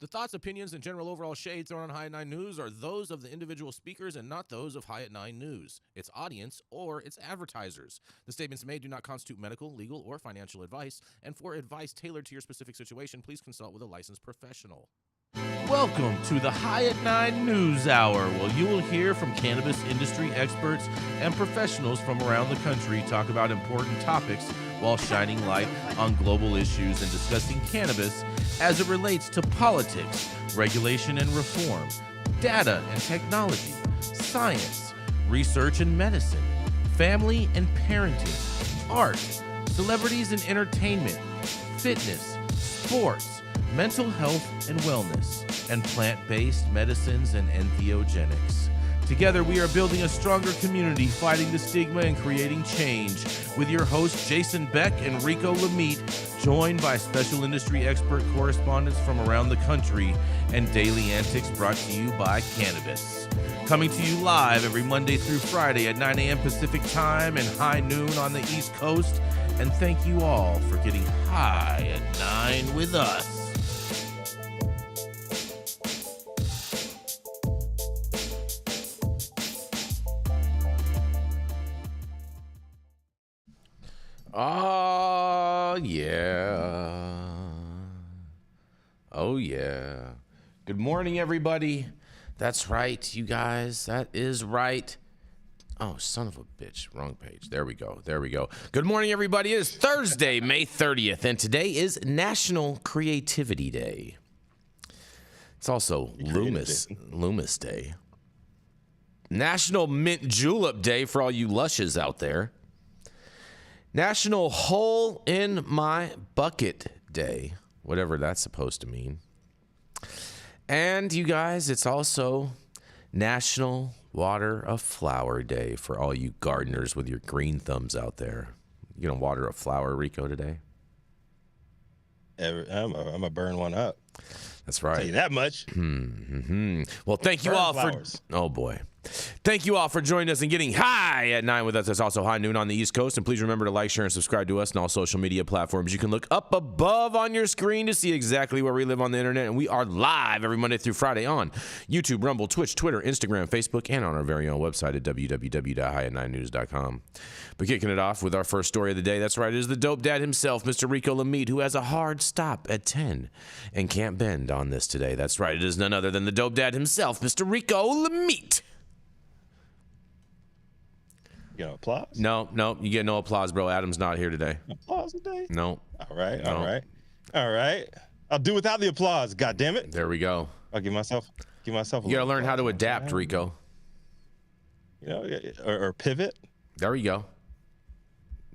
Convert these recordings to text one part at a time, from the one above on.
The thoughts, opinions, and general overall shade thrown on High at 9 News are those of the individual speakers and not those of High at 9 News, its audience, or its advertisers. The statements made do not constitute medical, legal, or financial advice, and for advice tailored to your specific situation, please consult with a licensed professional. Welcome to the High at 9 News Hour, where you will hear from cannabis industry experts and professionals from around the country talk about important topics while shining light on global issues and discussing cannabis as it relates to politics, regulation and reform, data and technology, science, research and medicine, family and parenting, art, celebrities and entertainment, fitness, sports, mental health and wellness, and plant-based medicines and entheogenics. Together, we are building a stronger community, fighting the stigma and creating change. With your hosts, Jason Beck and Rico Lamitte, joined by special industry expert correspondents from around the country, and daily antics brought to you by Cannabis. Coming to you live every Monday through Friday at 9 a.m. Pacific Time and high noon on the East Coast. And thank you all for getting high at 9 with us. Oh, yeah. Oh, yeah. Good morning, everybody. That's right, you guys. That is right. Oh, son of a bitch. Wrong page. There we go. There we go. Good morning, everybody. It is Thursday, May 30th, and today is National Creativity Day. It's also Loomis Day. National Mint Julep Day for all you lushes out there. National Hole in My Bucket Day, whatever that's supposed to mean. And you guys, it's also National Water a Flower Day for all you gardeners with your green thumbs out there. You gonna water a flower, Rico, today? I'm gonna burn one up. That's right. Tell you that much. Well, thank you all for. Oh boy. Thank you all for joining us and getting high at 9 with us. It's also high noon on the East Coast. And please remember to like, share, and subscribe to us on all social media platforms. You can look up above on your screen to see exactly where we live on the internet. And we are live every Monday through Friday on YouTube, Rumble, Twitch, Twitter, Instagram, Facebook, and on our very own website at www.highat9news.com. But kicking it off with our first story of the day. That's right. It is the dope dad himself, Mr. Rico Lamitte, who has a hard stop at 10 and can't bend on this today. That's right. It is none other than the dope dad himself, Mr. Rico Lamitte. You know, applause? No, you get no applause, bro. Adam's not here today. Applause today? No. All right. I'll do without the applause. God damn it. There we go. I'll give myself. You gotta learn how to adapt, Rico. You know, or pivot. There we go.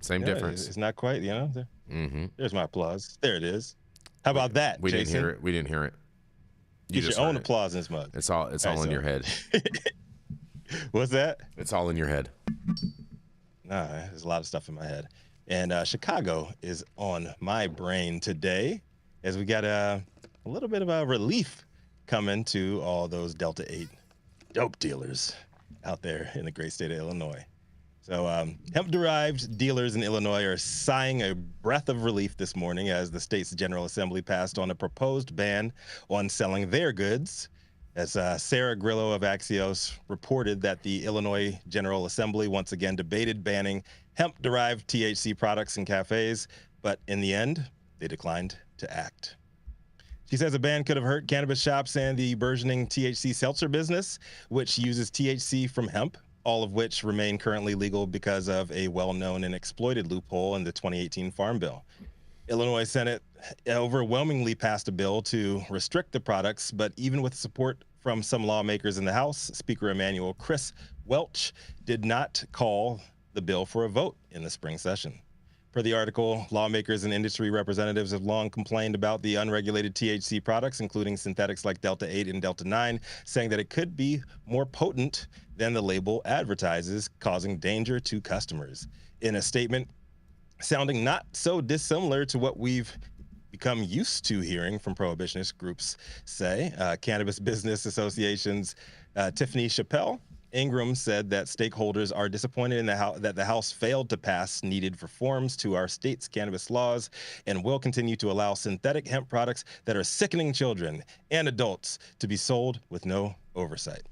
Same difference. It's not quite. You know. There's my applause. There it is. How about that, we Jason? didn't hear it. We didn't hear it. Get your own applause in this mug. It's all in your head. What's that? It's all in your head. Nah, there's a lot of stuff in my head. And Chicago is on my brain today as we got a little bit of a relief coming to all those Delta 8 dope dealers out there in the great state of Illinois. So hemp-derived dealers in Illinois are sighing a breath of relief this morning as the state's General Assembly passed on a proposed ban on selling their goods. As Sarah Grillo of Axios reported that the Illinois General Assembly once again debated banning hemp-derived THC products in cafes, but in the end, they declined to act. She says a ban could have hurt cannabis shops and the burgeoning THC seltzer business, which uses THC from hemp, all of which remain currently legal because of a well-known and exploited loophole in the 2018 Farm Bill. Illinois Senate overwhelmingly passed a bill to restrict the products, but even with support from some lawmakers in the House, Speaker Emanuel Chris Welch did not call the bill for a vote in the spring session. Per the article, lawmakers and industry representatives have long complained about the unregulated THC products, including synthetics like Delta 8 and Delta 9, saying that it could be more potent than the label advertises, causing danger to customers. In a statement sounding not so dissimilar to what we've become used to hearing from prohibitionist groups say, Cannabis Business Association's Tiffany Chappell Ingram said that stakeholders are disappointed in that the House failed to pass needed reforms to our state's cannabis laws and will continue to allow synthetic hemp products that are sickening children and adults to be sold with no oversight.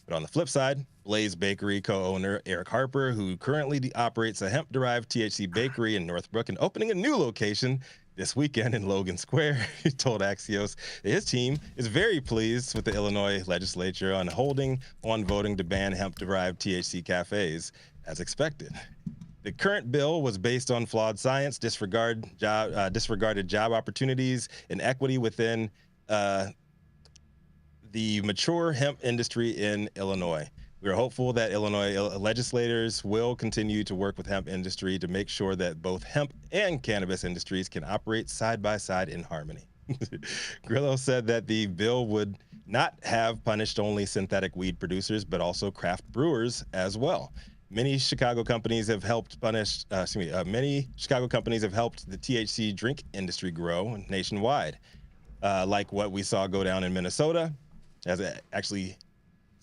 But on the flip side, Blaze Bakery co-owner Eric Harper, who currently operates a hemp-derived THC bakery in Northbrook and opening a new location this weekend in Logan Square, he told Axios that his team is very pleased with the Illinois legislature on holding on voting to ban hemp-derived THC cafes, as expected. The current bill was based on flawed science, disregarded job opportunities, and equity within the mature hemp industry in Illinois. We are hopeful that Illinois legislators will continue to work with hemp industry to make sure that both hemp and cannabis industries can operate side by side in harmony. Grillo said that the bill would not have punished only synthetic weed producers, but also craft brewers as well. Many Chicago companies have helped the THC drink industry grow nationwide, like what we saw go down in Minnesota, as it actually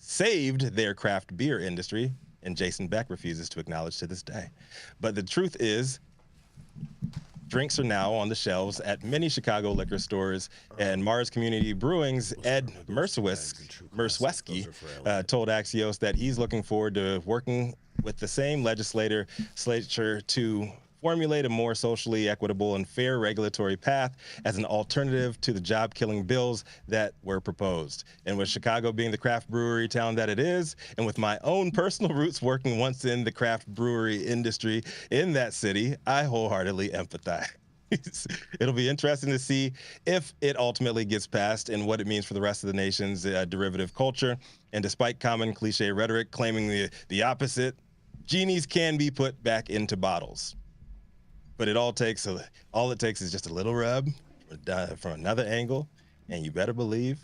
saved their craft beer industry, and Jason Beck refuses to acknowledge to this day. But the truth is, drinks are now on the shelves at many Chicago liquor stores, and Mars Community Brewing's Ed Mersweski told Axios that he's looking forward to working with the same legislature to formulate a more socially equitable and fair regulatory path as an alternative to the job-killing bills that were proposed. And with Chicago being the craft brewery town that it is, and with my own personal roots working once in the craft brewery industry in that city, I wholeheartedly empathize. It'll be interesting to see if it ultimately gets passed and what it means for the rest of the nation's derivative culture. And despite common cliche rhetoric claiming the opposite, genies can be put back into bottles. But all it takes is just a little rub from another angle, and you better believe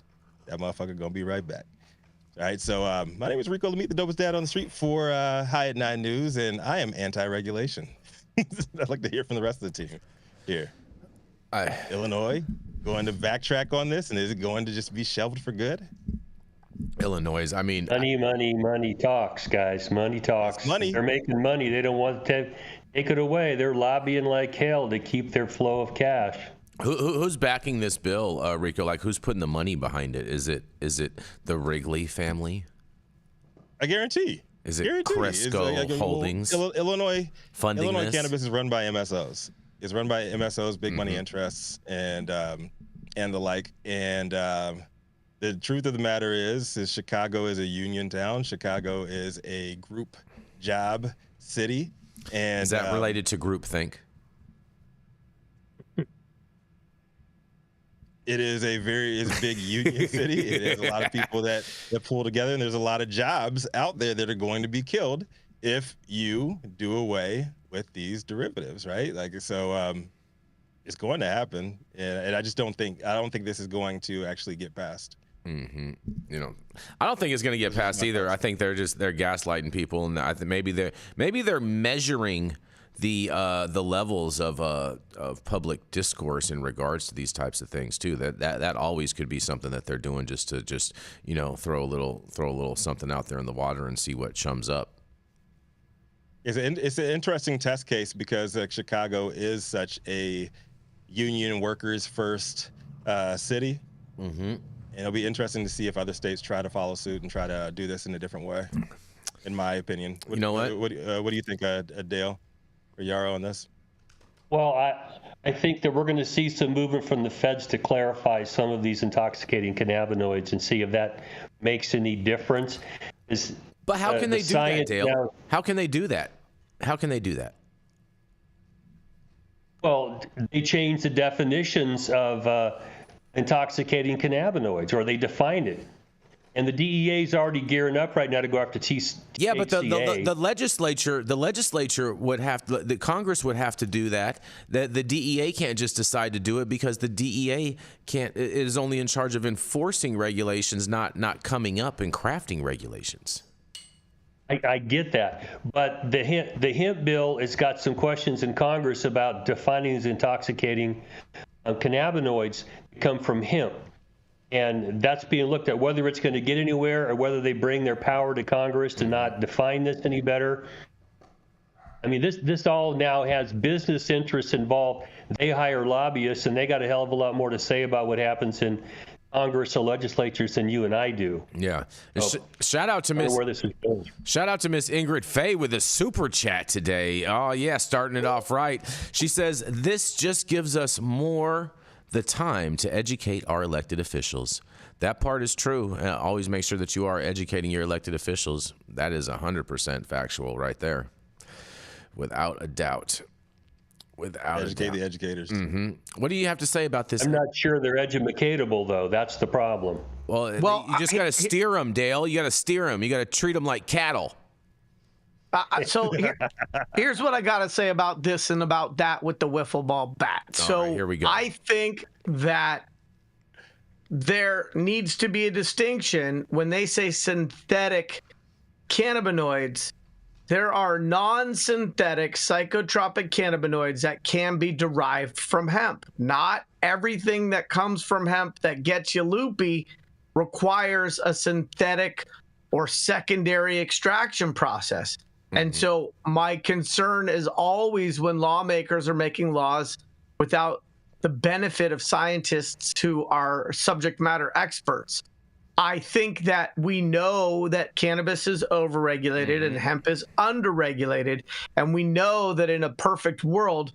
that motherfucker gonna be right back. All right, so my name is Rico Lamitte, the dopest dad on the street for High at 9 News, and I am anti-regulation. I'd like to hear from the rest of the team here. Illinois going to backtrack on this, and is it going to just be shelved for good? Illinois, I mean... Money talks, guys. Money talks. Money. They're making money. They don't want to take it away. They're lobbying like hell to keep their flow of cash. Who's backing this bill, Rico? Like, who's putting the money behind it? Is it the Wrigley family? I guarantee. Is it Cresco Holdings? Illinois funding Illinois this? Cannabis is run by MSOs. It's run by MSOs, big money interests, and the like. And the truth of the matter is Chicago is a union town. Chicago is a group job city. And is that related to groupthink? It is a big union city. It has a lot of people that pull together, and there's a lot of jobs out there that are going to be killed if you do away with these derivatives, right? Like, so it's going to happen, and I don't think this is going to actually get passed. Mm-hmm. You know, I don't think it's going to get passed either. I think they're gaslighting people, and I think maybe they're measuring the levels of public discourse in regards to these types of things too. That always could be something that they're doing just to throw a little something out there in the water and see what chums up. It's an interesting test case because Chicago is such a union workers first city. Mm-hmm. And it'll be interesting to see if other states try to follow suit and try to do this in a different way, in my opinion. You know what? What do you think, Dale or Yarrow, on this? Well, I think that we're going to see some movement from the feds to clarify some of these intoxicating cannabinoids and see if that makes any difference. But how can they do that, Dale? How can they do that? How can they do that? Well, they change the definitions of intoxicating cannabinoids, or they defined it. And the DEA is already gearing up right now to go after THCA. Yeah, but the legislature would have to, the Congress would have to do that. The DEA can't just decide to do it because the DEA is only in charge of enforcing regulations, not coming up and crafting regulations. I get that, but the hemp bill has got some questions in Congress about defining these intoxicating cannabinoids that come from hemp. And that's being looked at, whether it's going to get anywhere or whether they bring their power to Congress to not define this any better. I mean, this all now has business interests involved. They hire lobbyists, and they got a hell of a lot more to say about what happens in Congress or legislatures than you and I do. Yeah. So, shout out to Miss Ingrid Faye with a super chat today. Oh yeah, starting it off right. She says this just gives us more the time to educate our elected officials. That part is true. Always make sure that you are educating your elected officials. That is 100% factual right there. Without a doubt. Educate the educators. Mm-hmm. What do you have to say about this? I'm not sure they're educatable, though. That's the problem. Well, you just got to steer them, Dale. You got to steer them. You got to treat them like cattle. So here's what I got to say about this and about that with the wiffle ball bat. So right, here we go. I think that there needs to be a distinction when they say synthetic cannabinoids. There are non-synthetic psychotropic cannabinoids that can be derived from hemp. Not everything that comes from hemp that gets you loopy requires a synthetic or secondary extraction process. And so my concern is always when lawmakers are making laws without the benefit of scientists who are subject matter experts. I think that we know that cannabis is overregulated and hemp is underregulated. And we know that in a perfect world,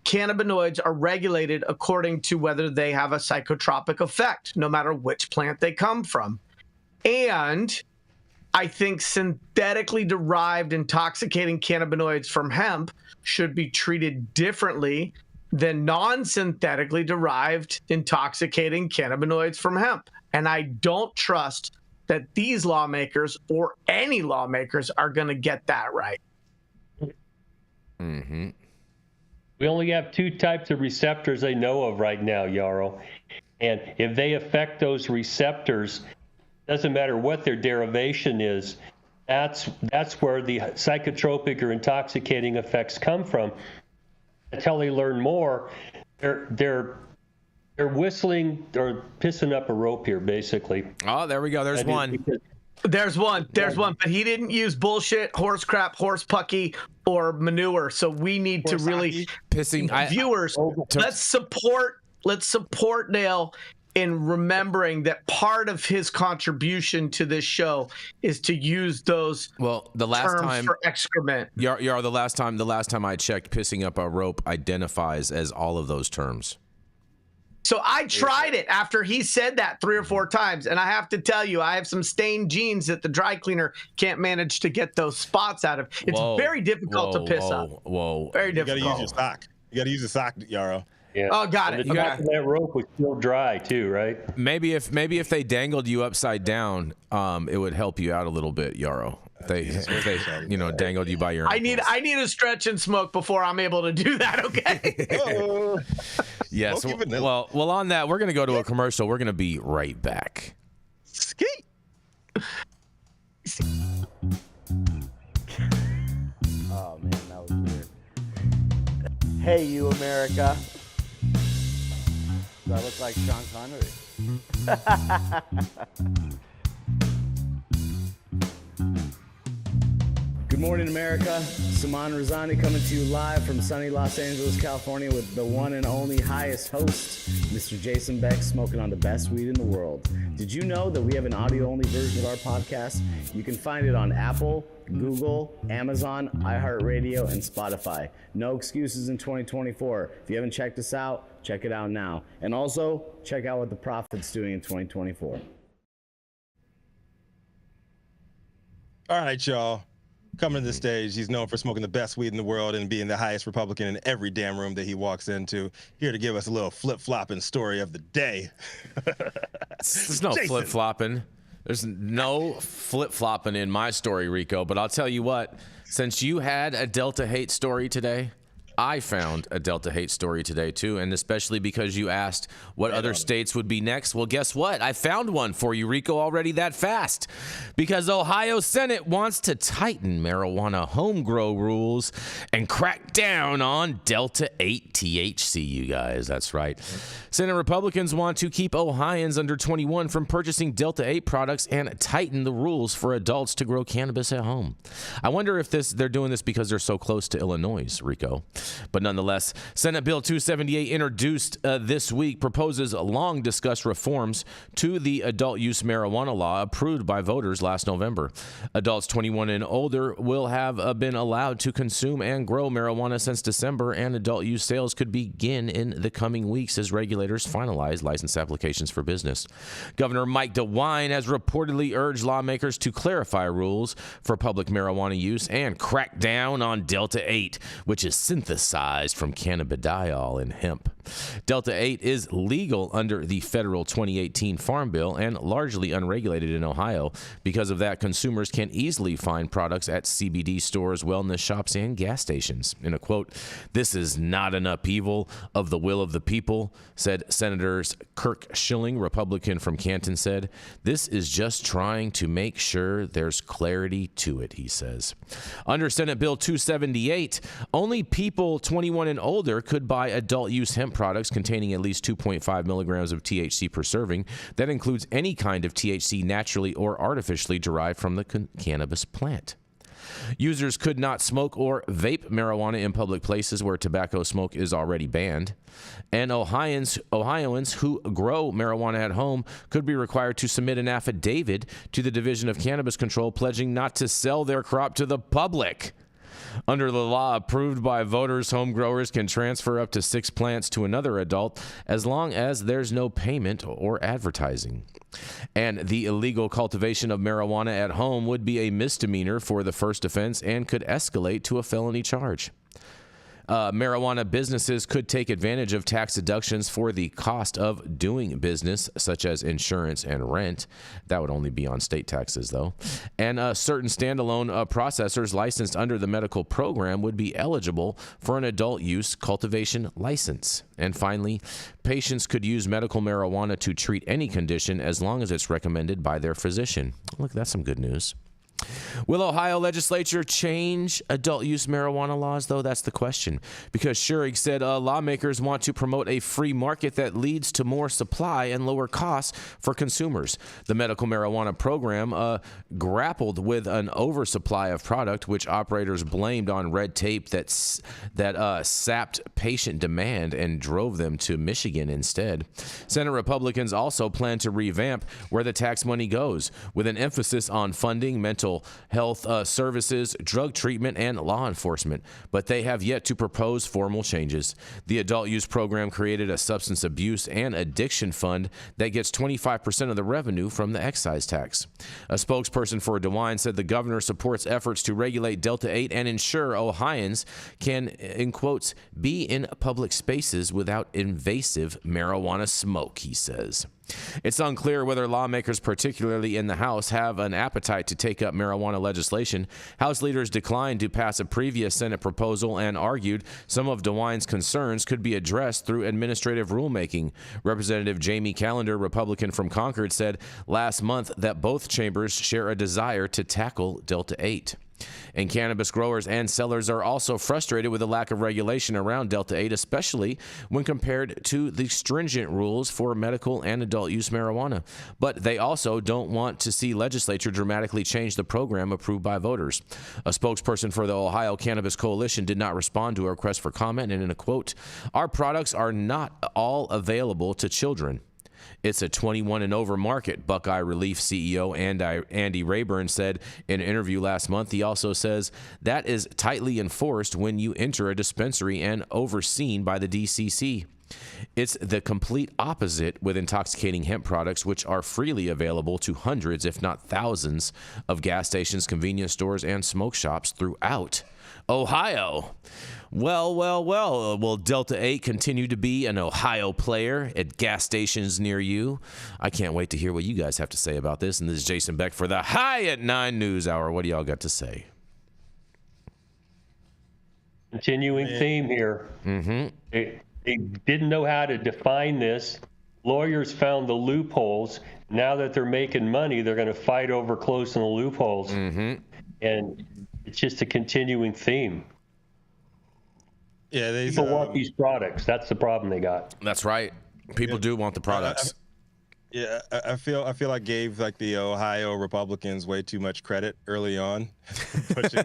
cannabinoids are regulated according to whether they have a psychotropic effect, no matter which plant they come from. And I think synthetically derived intoxicating cannabinoids from hemp should be treated differently than non-synthetically derived intoxicating cannabinoids from hemp. And I don't trust that these lawmakers or any lawmakers are going to get that right. Mm-hmm. We only have two types of receptors I know of right now, Yarrow. And if they affect those receptors, doesn't matter what their derivation is, that's where the psychotropic or intoxicating effects come from. Until they learn more, they're whistling or pissing up a rope here, basically. Oh, there we go. There's one. There's one, but he didn't use bullshit, horse crap, horse pucky, or manure. So we need to really viewers. Let's support Dale in remembering that part of his contribution to this show is to use those terms for excrement. The last time I checked, pissing up a rope identifies as all of those terms. So I tried it after he said that 3 or 4 times, and I have to tell you, I have some stained jeans that the dry cleaner can't manage to get those spots out of. It's very difficult to piss up. Very difficult. You got to use your sock. You got to use a sock, Yarrow. Yeah. Oh, got it. The top of that rope was still dry too, right? Maybe if they dangled you upside down, it would help you out a little bit, Yarrow. If they dangled you by your ankles. I need a stretch and smoke before I'm able to do that. Okay. Yes. Well, on that, we're gonna go to a commercial. We're gonna be right back. Ski. Oh man, that was weird. Hey, you America. Do I look like Sean Connery? Good morning, America. Saman Razani coming to you live from sunny Los Angeles, California with the one and only highest host, Mr. Jason Beck, smoking on the best weed in the world. Did you know that we have an audio-only version of our podcast? You can find it on Apple, Google, Amazon, iHeartRadio, and Spotify. No excuses in 2024. If you haven't checked us out, check it out now. And also, check out what the Prophet's doing in 2024. All right, y'all. Coming to the stage, he's known for smoking the best weed in the world and being the highest Republican in every damn room that he walks into. Here to give us a little flip-flopping story of the day. There's no flip-flopping. There's no flip-flopping in my story, Rico. But I'll tell you what, since you had a Delta hate story today, I found a Delta 8 story today, too, and especially because you asked what other states would be next. Well, guess what? I found one for you, Rico, already that fast. Because Ohio Senate wants to tighten marijuana home grow rules and crack down on Delta 8 THC, you guys. That's right. Senate Republicans want to keep Ohioans under 21 from purchasing Delta 8 products and tighten the rules for adults to grow cannabis at home. I wonder if they're doing this because they're so close to Illinois, Rico. But nonetheless, Senate Bill 278 introduced this week proposes long-discussed reforms to the adult use marijuana law approved by voters last November. Adults 21 and older will have been allowed to consume and grow marijuana since December, and adult use sales could begin in the coming weeks as regulators finalize license applications for business. Governor Mike DeWine has reportedly urged lawmakers to clarify rules for public marijuana use and crack down on Delta 8, which is synthesized from cannabidiol in hemp. Delta 8 is legal under the federal 2018 Farm Bill and largely unregulated in Ohio. Because of that, consumers can easily find products at CBD stores, wellness shops, and gas stations. In a quote, "This is not an upheaval of the will of the people," said Senators Kirk Schilling, Republican from Canton, said. "This is just trying to make sure there's clarity to it," he says. Under Senate Bill 278, only people 21 and older could buy adult use hemp products containing at least 2.5 milligrams of THC per serving. That includes any kind of THC naturally or artificially derived from the cannabis plant. Users could not smoke or vape marijuana in public places where tobacco smoke is already banned. And Ohioans who grow marijuana at home could be required to submit an affidavit to the Division of Cannabis Control pledging not to sell their crop to the public. Under the law approved by voters, home growers can transfer up to 6 plants to another adult as long as there's no payment or advertising. And the illegal cultivation of marijuana at home would be a misdemeanor for the first offense and could escalate to a felony charge. Marijuana businesses could take advantage of tax deductions for the cost of doing business, such as insurance and rent. That would only be on state taxes, though. And certain standalone processors licensed under the medical program would be eligible for an adult use cultivation license. And finally, patients could use medical marijuana to treat any condition as long as it's recommended by their physician. Look, that's some good news. Will Ohio legislature change adult use marijuana laws, though? That's the question. Because Schurig said lawmakers want to promote a free market that leads to more supply and lower costs for consumers. The medical marijuana program grappled with an oversupply of product, which operators blamed on red tape that sapped patient demand and drove them to Michigan instead. Senate Republicans also plan to revamp where the tax money goes, with an emphasis on funding mental health services, drug treatment, and law enforcement, but they have yet to propose formal changes. The adult use program created a substance abuse and addiction fund that gets 25% of the revenue from the excise tax. A spokesperson for DeWine said the governor supports efforts to regulate Delta 8 and ensure Ohioans can, in quotes, be in public spaces without invasive marijuana smoke, he says. It's unclear whether lawmakers, particularly in the House, have an appetite to take up marijuana legislation. House leaders declined to pass a previous Senate proposal and argued some of DeWine's concerns could be addressed through administrative rulemaking. Representative Jamie Callender, Republican from Concord, said last month that both chambers share a desire to tackle Delta 8. And cannabis growers and sellers are also frustrated with the lack of regulation around Delta 8, especially when compared to the stringent rules for medical and adult use marijuana. But they also don't want to see legislature dramatically change the program approved by voters. A spokesperson for the Ohio Cannabis Coalition did not respond to a request for comment, and in a quote, "Our products are not all available to children. It's a 21 and over market," Buckeye Relief CEO Andy Rayburn said in an interview last month. He also says that is tightly enforced when you enter a dispensary and overseen by the DCC. It's the complete opposite with intoxicating hemp products, which are freely available to hundreds, if not thousands, of gas stations, convenience stores, and smoke shops throughout Ohio. Well, will Delta 8 continue to be an Ohio player at gas stations near you? I can't wait to hear what you guys have to say about this. And this is Jason Beck for the High at 9 News Hour. What do y'all got to say? Continuing theme here. Mm-hmm. They didn't know how to define this. Lawyers found the loopholes. Now that they're making money, they're going to fight over closing the loopholes. Mm-hmm. And it's just a continuing theme. Yeah, People want these products. That's the problem they got. That's right. People do want the products. Yeah, I feel like gave like the Ohio Republicans way too much credit early on, pushing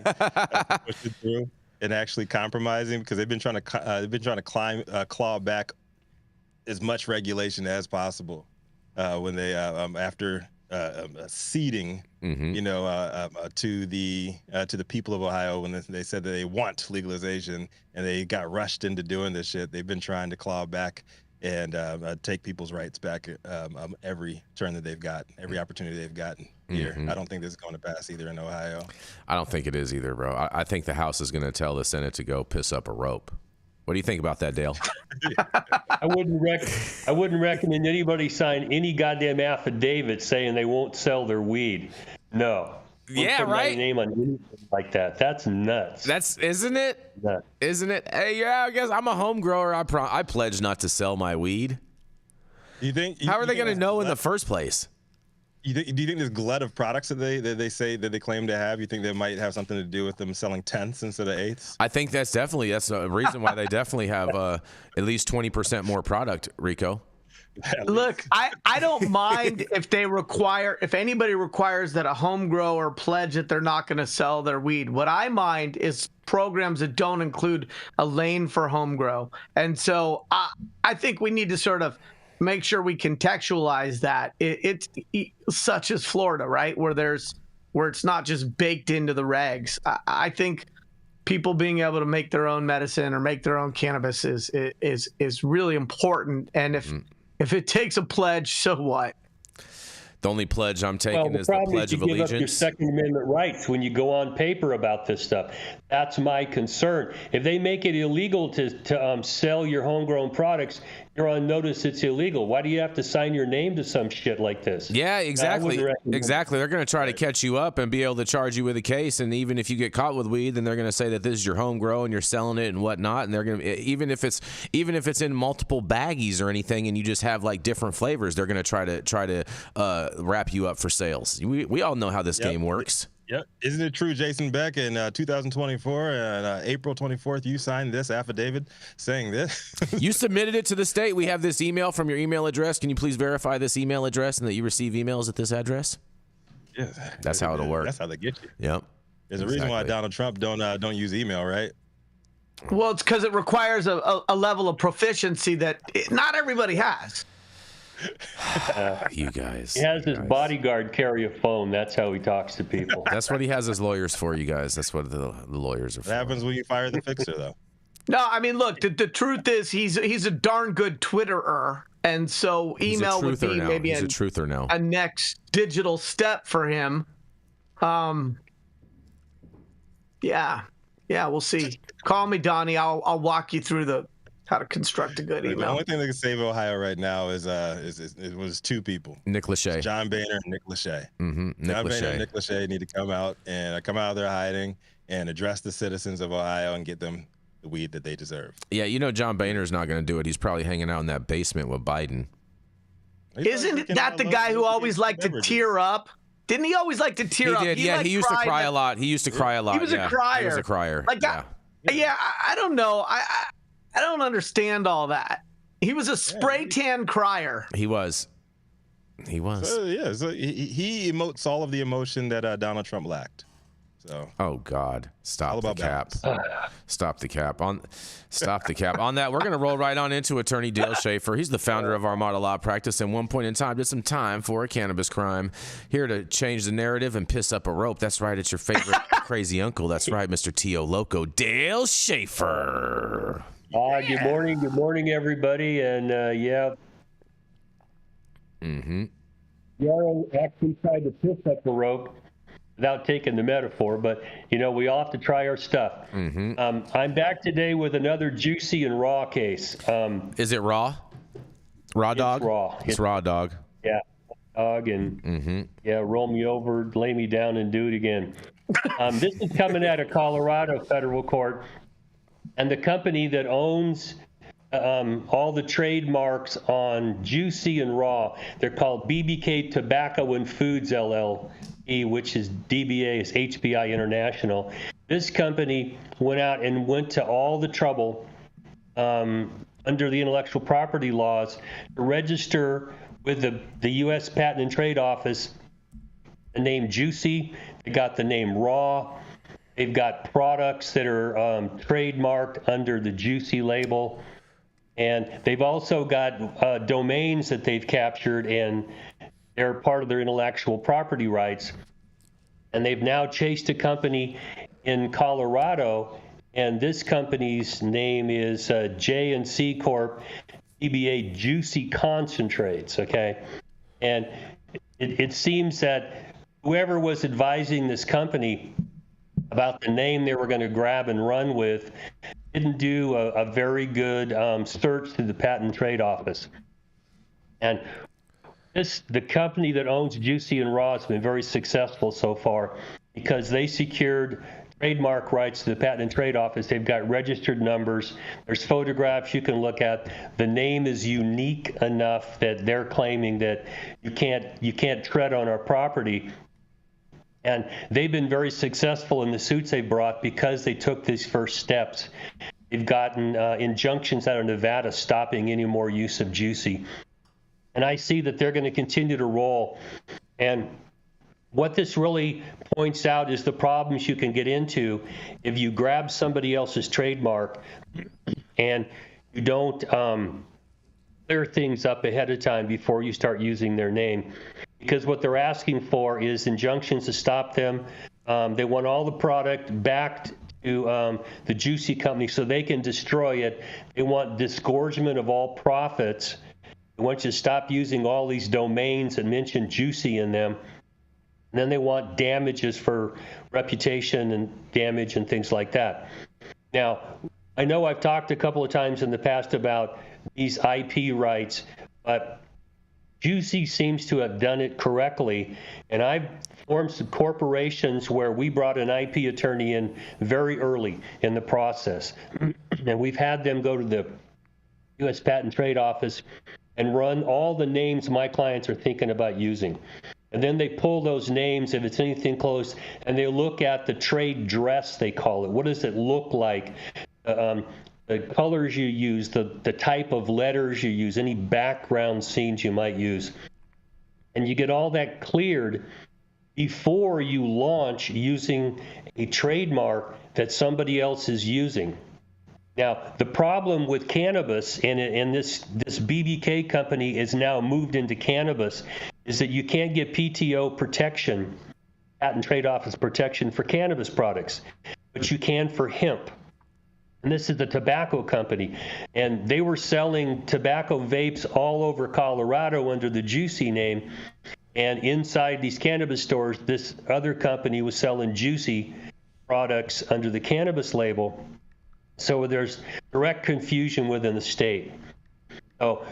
through and actually compromising, because they've been trying to claw back as much regulation as possible when they after ceding, to the people of Ohio when they said that they want legalization and they got rushed into doing this shit. They've been trying to claw back and take people's rights back every turn that they've got, every opportunity they've gotten here. I don't think this is going to pass either in Ohio. I don't think it is either, bro. I think the House is going to tell the Senate to go piss up a rope. What do you think about that, Dale? I wouldn't recommend anybody sign any goddamn affidavit saying they won't sell their weed. No. Yeah, right. My name on anything like that. That's nuts. Isn't it? Nuts. Isn't it? Hey, yeah, I guess I'm a home grower. I pledge not to sell my weed. How are they going to know in the first place? Do you think this glut of products that they say that they claim to have, you think that might have something to do with them selling tenths instead of eighths? I think that's a reason why they definitely have at least 20% more product, Rico. Look, I don't mind if anybody requires that a home grower pledge that they're not going to sell their weed. What I mind is programs that don't include a lane for home grow. And so I think we need to sort of make sure we contextualize that. It's such as Florida, right? Where it's not just baked into the regs. I think people being able to make their own medicine or make their own cannabis is really important. And if it takes a pledge, so what? The only pledge I'm taking is the Pledge of Allegiance. Give up your Allegiance. Second Amendment rights when you go on paper about this stuff. That's my concern. If they make it illegal to sell your homegrown products, you're on notice it's illegal. Why do you have to sign your name to some shit like this? Yeah, exactly. Exactly. They're going to try to catch you up and be able to charge you with a case. And even if you get caught with weed, then they're going to say that this is your home grow and you're selling it and whatnot. And they're going to, even if it's in multiple baggies or anything, and you just have like different flavors, they're going to try to wrap you up for sales. We all know how this game works. Yep. Isn't it true, Jason Beck, in 2024, April 24th, you signed this affidavit saying this? You submitted it to the state. We have this email from your email address. Can you please verify this email address and that you receive emails at this address? Yeah. That's how it'll work. That's how they get you. Yep. There's a reason why Donald Trump don't use email, right? Well, it's because it requires a level of proficiency that not everybody has. You guys. He has his bodyguard carry a phone. That's how he talks to people. That's what he has his lawyers for, you guys. That's what the lawyers are for. What happens when you fire the fixer, though? No, I mean, look, the truth is he's a darn good Twitterer. And so email would be maybe a truther now. A next digital step for him. Yeah, we'll see. Call me, Donnie. I'll walk you through how to construct a good email. The only thing that can save Ohio right now is it was two people. Nick Lachey. John Boehner and Nick Lachey. John Boehner and Nick Lachey need to come out of their hiding and address the citizens of Ohio and get them the weed that they deserve. Yeah, John Boehner's not going to do it. He's probably hanging out in that basement with Biden. Isn't that the guy who always liked to tear up? Didn't he always like to tear up? He did. He used to cry a lot. He used to cry a lot. He was a crier. He was a crier. I don't know. I don't understand all that. He was a spray tan crier. He was. So, he emotes all of the emotion that Donald Trump lacked. So. Oh God! Stop the cap! Stop the cap! On that, we're gonna roll right on into Attorney Dale Schafer. He's the founder of Armada Law Practice, and one point in time did some time for a cannabis crime. Here to change the narrative and piss up a rope. That's right. It's your favorite crazy uncle. That's right, Mr. T.O. Loco, Dale Schafer. Good morning, everybody, and Yarrow actually tried to piss up a rope without taking the metaphor, but we all have to try our stuff. I'm back today with another juicy and raw case. Is it raw? Raw dog? It's raw. It's raw dog. Yeah, dog, and roll me over, lay me down, and do it again. This is coming out of Colorado federal court. And the company that owns all the trademarks on Juicy and Raw, they're called BBK Tobacco and Foods LLC, which is DBA, is HBI International. This company went out and went to all the trouble under the intellectual property laws to register with the U.S. Patent and Trade Office the name Juicy. They got the name Raw. They've got products that are trademarked under the Juicy label. And they've also got domains that they've captured, and they're part of their intellectual property rights. And they've now chased a company in Colorado, and this company's name is J&C Corp, DBA Juicy Concentrates, okay? And it seems that whoever was advising this company about the name they were going to grab and run with didn't do a very good search through the Patent and Trade Office. And the company that owns Juicy and Raw has been very successful so far because they secured trademark rights to the Patent and Trade Office. They've got registered numbers. There's photographs you can look at. The name is unique enough that they're claiming that you can't tread on our property. And they've been very successful in the suits they brought because they took these first steps. They've gotten injunctions out of Nevada stopping any more use of Juicy. And I see that they're going to continue to roll. And what this really points out is the problems you can get into if you grab somebody else's trademark and you don't clear things up ahead of time before you start using their name. Because what they're asking for is injunctions to stop them. They want all the product back to the Juicy company so they can destroy it. They want disgorgement of all profits. They want you to stop using all these domains that mention Juicy in them. And then they want damages for reputation and damage and things like that. Now, I know I've talked a couple of times in the past about these IP rights, but Juicy seems to have done it correctly, and I've formed some corporations where we brought an IP attorney in very early in the process, and we've had them go to the U.S. Patent and Trade Office and run all the names my clients are thinking about using. And then they pull those names, if it's anything close, and they look at the trade dress, they call it. What does it look like? The colors you use, the type of letters you use, any background scenes you might use. And you get all that cleared before you launch using a trademark that somebody else is using. Now, the problem with cannabis, and this BBK company is now moved into cannabis, is that you can't get PTO protection, Patent and Trade Office protection for cannabis products, but you can for hemp. And this is the tobacco company. And they were selling tobacco vapes all over Colorado under the Juicy name. And inside these cannabis stores, this other company was selling Juicy products under the cannabis label. So there's direct confusion within the state. So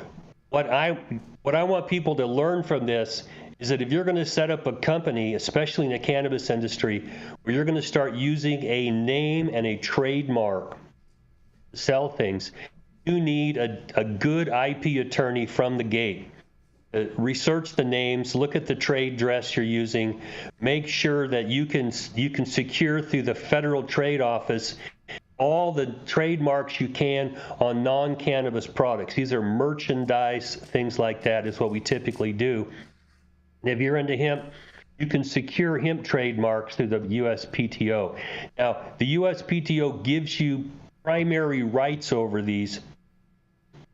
what I want people to learn from this is that if you're going to set up a company, especially in the cannabis industry, where you're going to start using a name and a trademark to sell things, you need a good IP attorney from the gate. Research the names, look at the trade dress you're using, make sure that you can secure through the Federal Trade Office all the trademarks you can on non-cannabis products. These are merchandise, things like that is what we typically do. And if you're into hemp, you can secure hemp trademarks through the USPTO. Now, the USPTO gives you primary rights over these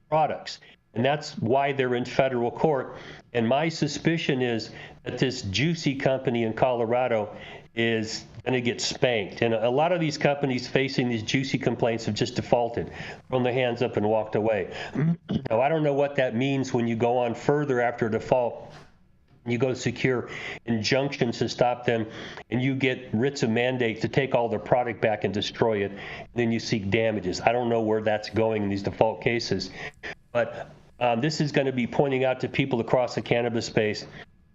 products, and that's why they're in federal court. And my suspicion is that this Juicy company in Colorado is going to get spanked. And a lot of these companies facing these Juicy complaints have just defaulted, thrown their hands up and walked away. Now, I don't know what that means when you go on further after default. You go secure injunctions to stop them, and you get writs of mandate to take all their product back and destroy it, and then you seek damages. I don't know where that's going in these default cases. But this is going to be pointing out to people across the cannabis space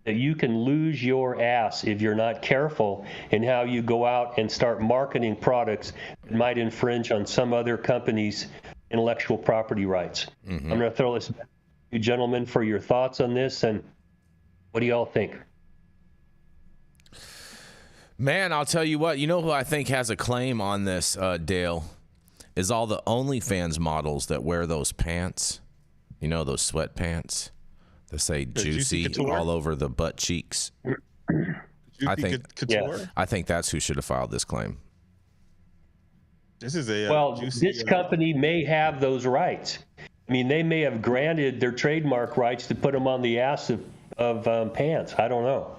that you can lose your ass if you're not careful in how you go out and start marketing products that might infringe on some other company's intellectual property rights. I'm going to throw this back to you gentlemen for your thoughts on this, and what do y'all think? Man, I'll tell you what, you know who I think has a claim on this, Dale, is all the OnlyFans models that wear those pants, you know, those sweatpants that say juicy all over the butt cheeks. I think that's who should have filed this claim. This is a this company may have those rights. I mean, they may have granted their trademark rights to put them on the ass of pants. I don't know.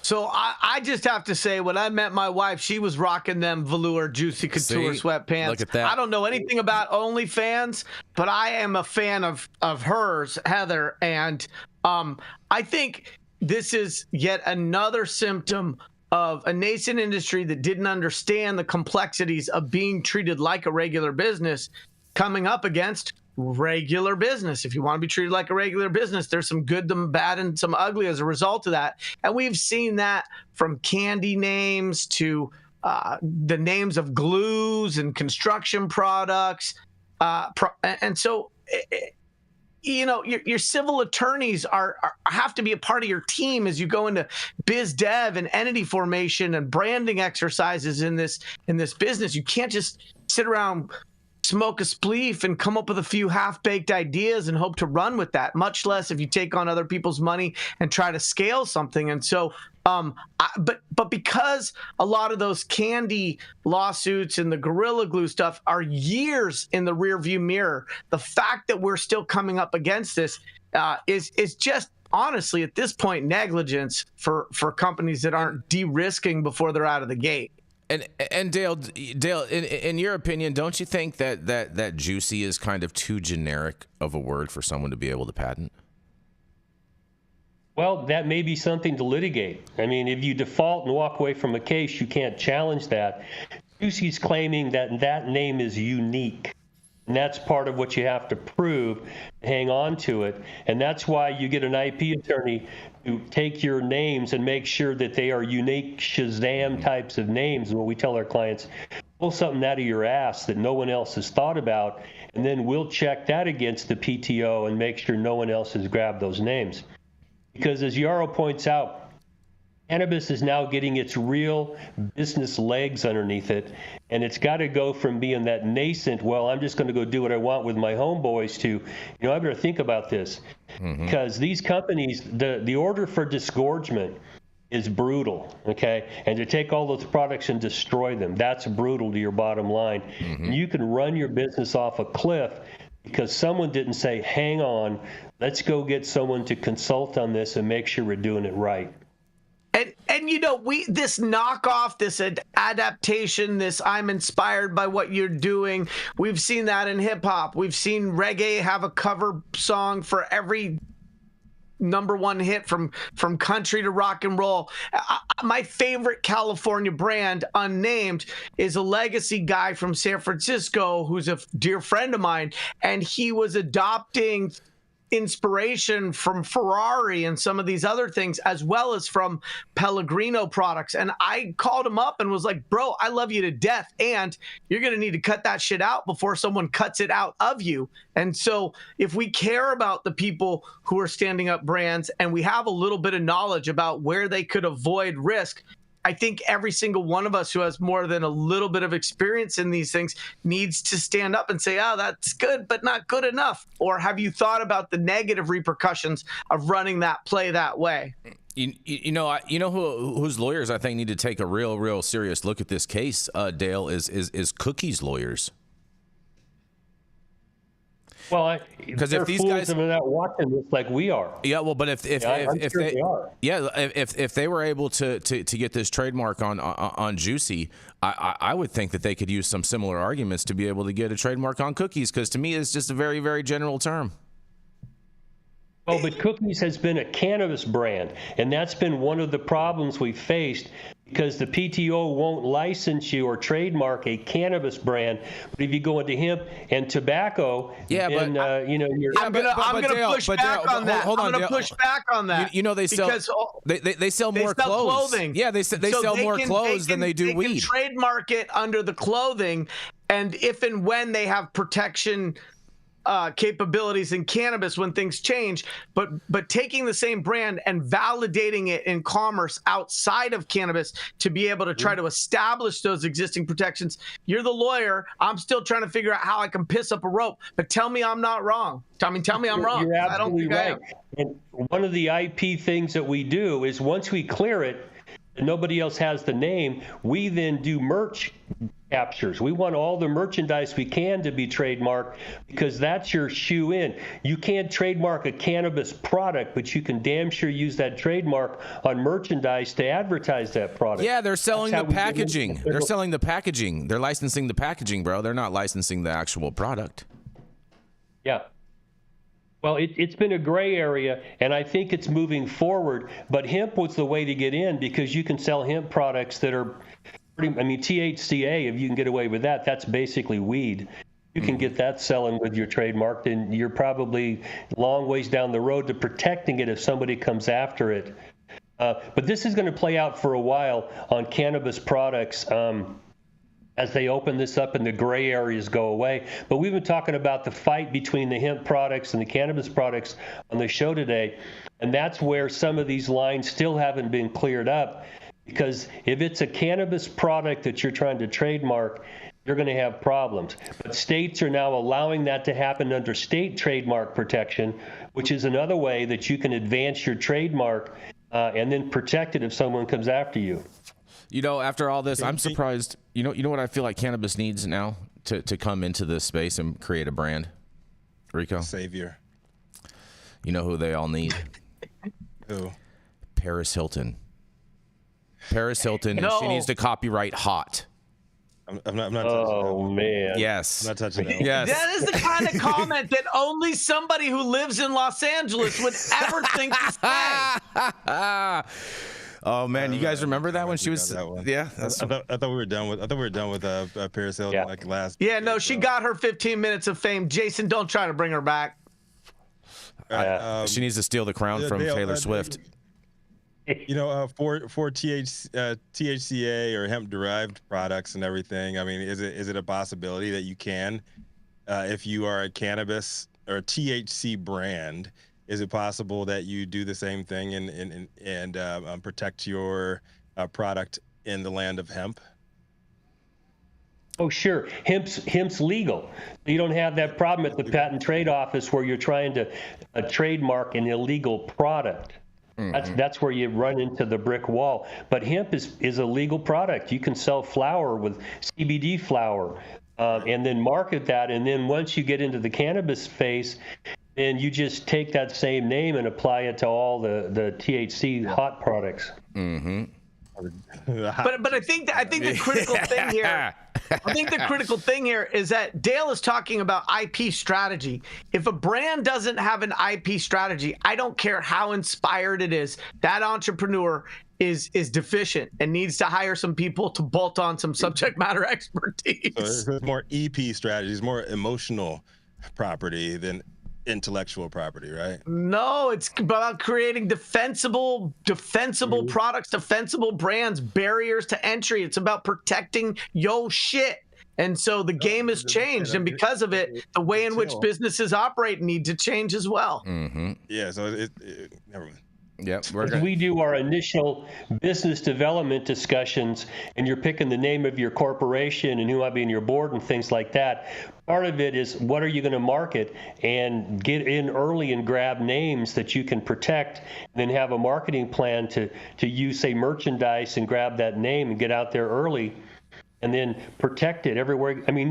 So I just have to say, when I met my wife, she was rocking them velour juicy couture sweatpants. Look at that. I don't know anything about OnlyFans, but I am a fan of hers, Heather. And I think this is yet another symptom of a nascent industry that didn't understand the complexities of being treated like a regular business coming up against regular business. If you want to be treated like a regular business, there's some good, some bad, and some ugly as a result of that. And we've seen that from candy names to the names of glues and construction products. And so, you know, your civil attorneys have to be a part of your team as you go into biz dev and entity formation and branding exercises in this business. You can't just sit around, smoke a spleef, and come up with a few half-baked ideas and hope to run with that, much less if you take on other people's money and try to scale something. And so, but because a lot of those candy lawsuits and the Gorilla Glue stuff are years in the rearview mirror, the fact that we're still coming up against this is just honestly at this point negligence for companies that aren't de-risking before they're out of the gate. And Dale, in your opinion, don't you think that juicy is kind of too generic of a word for someone to be able to patent? Well, that may be something to litigate. I mean, if you default and walk away from a case, you can't challenge that. Juicy's claiming that name is unique. And that's part of what you have to prove, hang on to it. And that's why you get an IP attorney to take your names and make sure that they are unique Shazam types of names. And what we tell our clients, pull something out of your ass that no one else has thought about, and then we'll check that against the PTO and make sure no one else has grabbed those names. Because as Yarrow points out, cannabis is now getting its real business legs underneath it, and it's got to go from being that nascent, well, I'm just going to go do what I want with my homeboys to, I better think about this. Because these companies, the order for disgorgement is brutal, okay? And to take all those products and destroy them, that's brutal to your bottom line. You can run your business off a cliff because someone didn't say, hang on, let's go get someone to consult on this and make sure we're doing it right. And this knockoff, this adaptation, this I'm inspired by what you're doing, we've seen that in hip hop. We've seen reggae have a cover song for every #1 hit from country to rock and roll. My favorite California brand, unnamed, is a legacy guy from San Francisco who's a dear friend of mine, and he was adopting inspiration from Ferrari and some of these other things, as well as from Pellegrino products. And I called him up and was like, bro, I love you to death, and you're going to need to cut that shit out before someone cuts it out of you. And so if we care about the people who are standing up brands and we have a little bit of knowledge about where they could avoid risk, I think every single one of us who has more than a little bit of experience in these things needs to stand up and say, oh, that's good, but not good enough. Or have you thought about the negative repercussions of running that play that way? Whose lawyers I think need to take a real serious look at this case, Dale, is Cookie's lawyers. Well, because if these guys are not watching this like we are, but if they were able to get this trademark on Juicy, I would think that they could use some similar arguments to be able to get a trademark on Cookies, because to me it's just a very, very general term. Well, but Cookies has been a cannabis brand, and that's been one of the problems we faced, because the PTO won't license you or trademark a cannabis brand. But if you go into hemp and tobacco, Yeah, then you're. I'm gonna Dale, push back on that. hold on, I'm gonna Dale. push back on that. You know they sell because they sell they more sell clothes. clothing. Yeah, they So sell more can- clothes than they do They weed. can trademark it under the clothing, and if and when they have protection capabilities in cannabis when things change, but taking the same brand and validating it in commerce outside of cannabis to be able to try to establish those existing protections. You're the lawyer. I'm still trying to figure out how I can piss up a rope, but tell me I'm not wrong. Tell me I'm wrong. You're I don't absolutely think I right. am. And one of the IP things that we do is once we clear it and nobody else has the name, we then do merch captures. We want all the merchandise we can to be trademarked because that's your shoe in. You can't trademark a cannabis product, but you can damn sure use that trademark on merchandise to advertise that product. Yeah, they're selling That's the how we get packaging. into They're selling the packaging. They're licensing the packaging, bro. They're not licensing the actual product. Yeah. Well, it's been a gray area, and I think it's moving forward. But hemp was the way to get in because you can sell hemp products that are pretty, THCA, if you can get away with that, that's basically weed. You can get that selling with your trademark, then you're probably long ways down the road to protecting it if somebody comes after it. But this is going to play out for a while on cannabis products. As they open this up and the gray areas go away. But we've been talking about the fight between the hemp products and the cannabis products on the show today. And that's where some of these lines still haven't been cleared up. Because if it's a cannabis product that you're trying to trademark, you're going to have problems. But states are now allowing that to happen under state trademark protection, which is another way that you can advance your trademark and then protect it if someone comes after you. You know, after all this, I'm surprised. You know what I feel like cannabis needs now to come into this space and create a brand? Rico? Savior. You know who they all need? Who? Paris Hilton. Paris Hilton, No. she needs to copyright Hot. I'm not touching that one. Man. Yes. I'm not touching that one. Yes. That is the kind of comment that only somebody who lives in Los Angeles would ever think to say. Oh man, you guys remember that when she We was? got that one. Yeah, that's I thought we were done with. I thought we were done with Paris Hilton Yeah. like last. Yeah, no, week, she so. got her 15 minutes of fame. Jason, don't try to bring her back. she needs to steal the crown from Dale, Taylor Swift. You know, for THCA or hemp derived products and everything. I mean, is it a possibility that you can, if you are a cannabis or a THC brand, is it possible that you do the same thing and protect your product in the land of hemp? Oh, sure. Hemp's legal. You don't have that problem at the Patent and Trade Office where you're trying to trademark an illegal product. That's where you run into the brick wall. But hemp is a legal product. You can sell flour with CBD flour and then market that. And then once you get into the cannabis space, then you just take that same name and apply it to all the THC hot products. Mm-hmm. But I think the critical thing here. I think the critical thing here is that Dale is talking about IP strategy. If a brand doesn't have an IP strategy, I don't care how inspired it is, that entrepreneur is deficient and needs to hire some people to bolt on some subject matter expertise. So it's more EP strategies, more emotional property than intellectual property, right? No, it's about creating defensible products, defensible brands, barriers to entry. It's about protecting your shit. And so the game has changed, and because of it, the way in which businesses operate need to change as well. Mm-hmm. Yeah, so it never mind. Yep. As we do our initial business development discussions and you're picking the name of your corporation and who might be in your board and things like that, part of it is what are you going to market and get in early and grab names that you can protect and then have a marketing plan to use, say, merchandise and grab that name and get out there early and then protect it everywhere. I mean,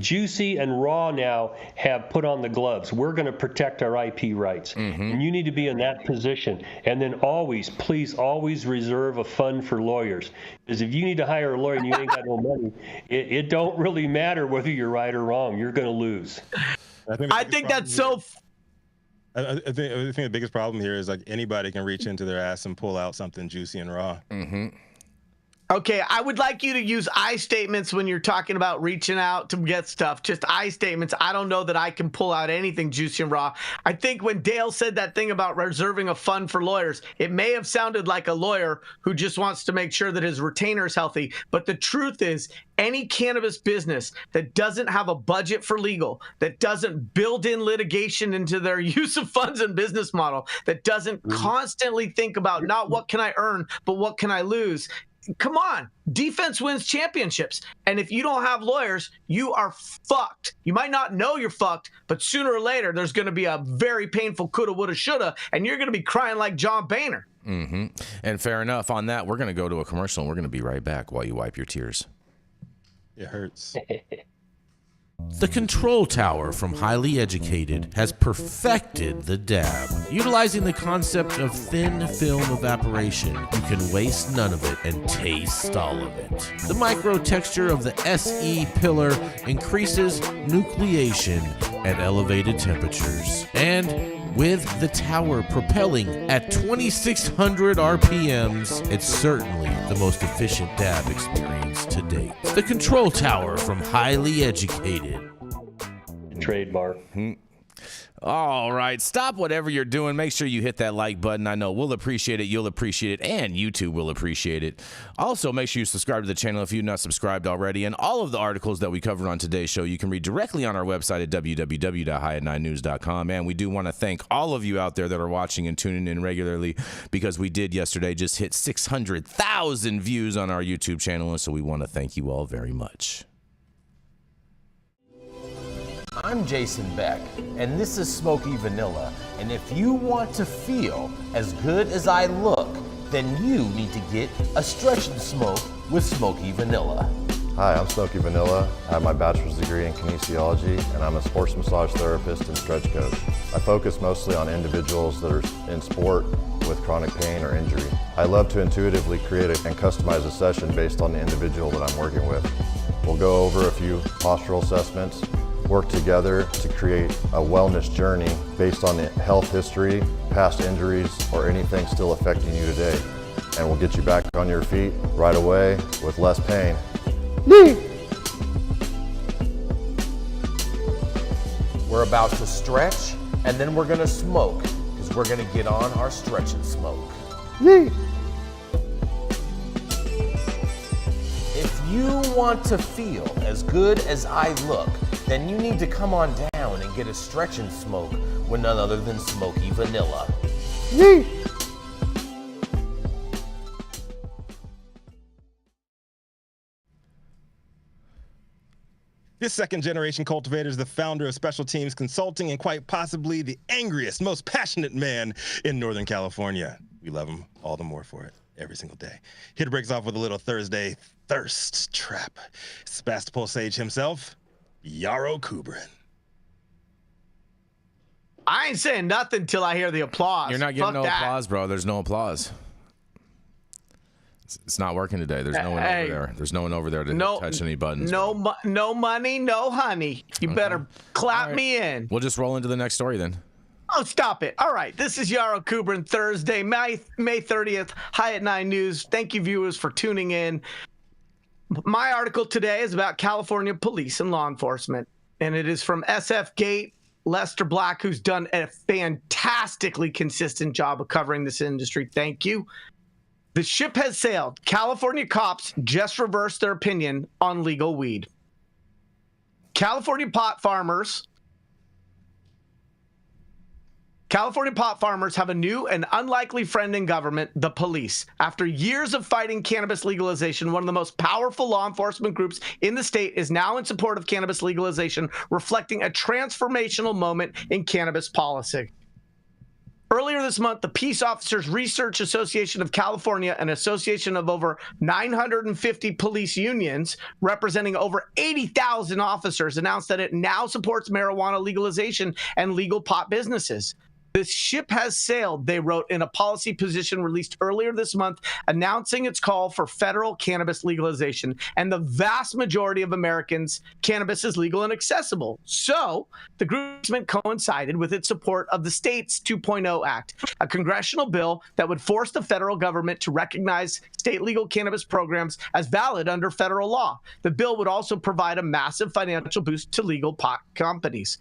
Juicy and Raw now have put on the gloves. We're going to protect our IP rights. And you need to be in that position. And then please always reserve a fund for lawyers. Because if you need to hire a lawyer and you ain't got no money, it don't really matter whether you're right or wrong. You're going to lose. I think that's so. I think the biggest problem here is like anybody can reach into their ass and pull out something juicy and raw. Mm-hmm. Okay, I would like you to use I statements when you're talking about reaching out to get stuff. Just I statements. I don't know that I can pull out anything juicy and raw. I think when Dale said that thing about reserving a fund for lawyers, it may have sounded like a lawyer who just wants to make sure that his retainer is healthy. But the truth is, any cannabis business that doesn't have a budget for legal, that doesn't build in litigation into their use of funds and business model, that doesn't constantly think about not what can I earn, but what can I lose. Come on, defense wins championships. And if you don't have lawyers, you are fucked. You might not know you're fucked, but sooner or later, there's going to be a very painful coulda, woulda, shoulda, and you're going to be crying like John Boehner. Mm-hmm. And fair enough on that. We're going to go to a commercial, and we're going to be right back while you wipe your tears. It hurts. The Control Tower from Highly Educated has perfected the dab. Utilizing the concept of thin film evaporation, you can waste none of it and taste all of it. The micro texture of the SE pillar increases nucleation at elevated temperatures. And with the tower propelling at 2,600 RPMs, it's certainly the most efficient dab experience to date. The Control Tower from Highly Educated. Trademark. All right, stop whatever you're doing. Make sure you hit that like button. I know we'll appreciate it, you'll appreciate it, and YouTube will appreciate it. Also, make sure you subscribe to the channel if you're not subscribed already. And all of the articles that we covered on today's show, you can read directly on our website at www.highat9news.com. And we do want to thank all of you out there that are watching and tuning in regularly, because we did yesterday just hit 600,000 views on our YouTube channel, and so we want to thank you all very much. I'm Jason Beck, and this is Smoky Vanilla. And if you want to feel as good as I look, then you need to get a stretch and smoke with Smoky Vanilla. Hi, I'm Smoky Vanilla. I have my bachelor's degree in kinesiology, and I'm a sports massage therapist and stretch coach. I focus mostly on individuals that are in sport with chronic pain or injury. I love to intuitively create and customize a session based on the individual that I'm working with. We'll go over a few postural assessments, work together to create a wellness journey based on the health history, past injuries, or anything still affecting you today. And we'll get you back on your feet right away with less pain. We're about to stretch, and then we're gonna smoke, because we're gonna get on our stretch and smoke. If you want to feel as good as I look, then you need to come on down and get a stretch and smoke with none other than Smoky Vanilla. This second-generation cultivator is the founder of Special Teams Consulting and quite possibly the angriest, most passionate man in Northern California. We love him all the more for it every single day. Here to break us off with a little Thursday thirst trap. Sebastopol Sage himself, Yarrow Kubrin. I ain't saying nothing till I hear the applause. You're not getting Fuck no that. applause, bro. There's no applause. It's not working today. There's no one over there. There's no one over there to touch any buttons. No money, no honey. You better clap me in. We'll just roll into the next story then. Oh, stop it. All right. This is Yarrow Kubrin, Thursday, May 30th, High at 9 News. Thank you, viewers, for tuning in. My article today is about California police and law enforcement, and it is from SF Gate, Lester Black, who's done a fantastically consistent job of covering this industry. Thank you. The ship has sailed. California cops just reversed their opinion on legal weed. California pot farmers have a new and unlikely friend in government, the police. After years of fighting cannabis legalization, one of the most powerful law enforcement groups in the state is now in support of cannabis legalization, reflecting a transformational moment in cannabis policy. Earlier this month, the Peace Officers Research Association of California, an association of over 950 police unions representing over 80,000 officers, announced that it now supports marijuana legalization and legal pot businesses. This ship has sailed, they wrote in a policy position released earlier this month, announcing its call for federal cannabis legalization. And the vast majority of Americans, cannabis is legal and accessible. So the group's coincided with its support of the state's 2.0 Act, a congressional bill that would force the federal government to recognize state legal cannabis programs as valid under federal law. The bill would also provide a massive financial boost to legal pot companies.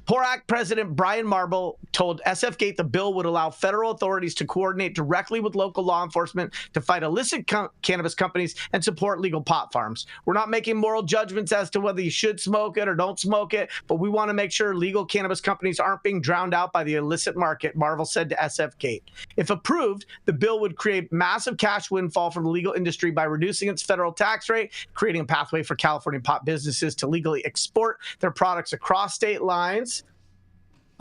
PORAC President Brian Marble told SFGate the bill would allow federal authorities to coordinate directly with local law enforcement to fight illicit cannabis companies and support legal pot farms. We're not making moral judgments as to whether you should smoke it or don't smoke it, but we want to make sure legal cannabis companies aren't being drowned out by the illicit market, Marble said to SFGate. If approved, the bill would create massive cash windfall for the legal industry by reducing its federal tax rate, creating a pathway for California pot businesses to legally export their products across state lines.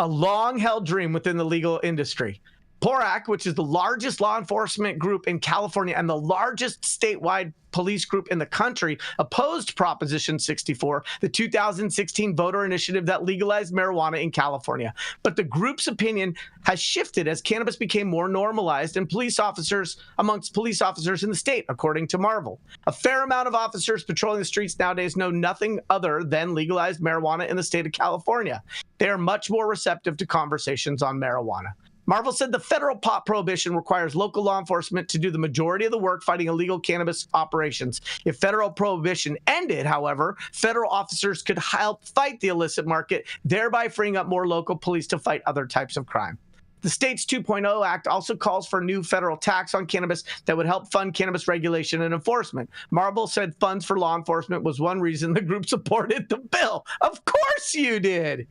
A long-held dream within the legal industry. PORAC, which is the largest law enforcement group in California and the largest statewide police group in the country, opposed Proposition 64, the 2016 voter initiative that legalized marijuana in California. But the group's opinion has shifted as cannabis became more normalized amongst police officers in the state, according to Marvel. A fair amount of officers patrolling the streets nowadays know nothing other than legalized marijuana in the state of California. They are much more receptive to conversations on marijuana. Marvel said the federal pot prohibition requires local law enforcement to do the majority of the work fighting illegal cannabis operations. If federal prohibition ended, however, federal officers could help fight the illicit market, thereby freeing up more local police to fight other types of crime. The state's 2.0 Act also calls for a new federal tax on cannabis that would help fund cannabis regulation and enforcement. Marble said funds for law enforcement was one reason the group supported the bill. Of course you did.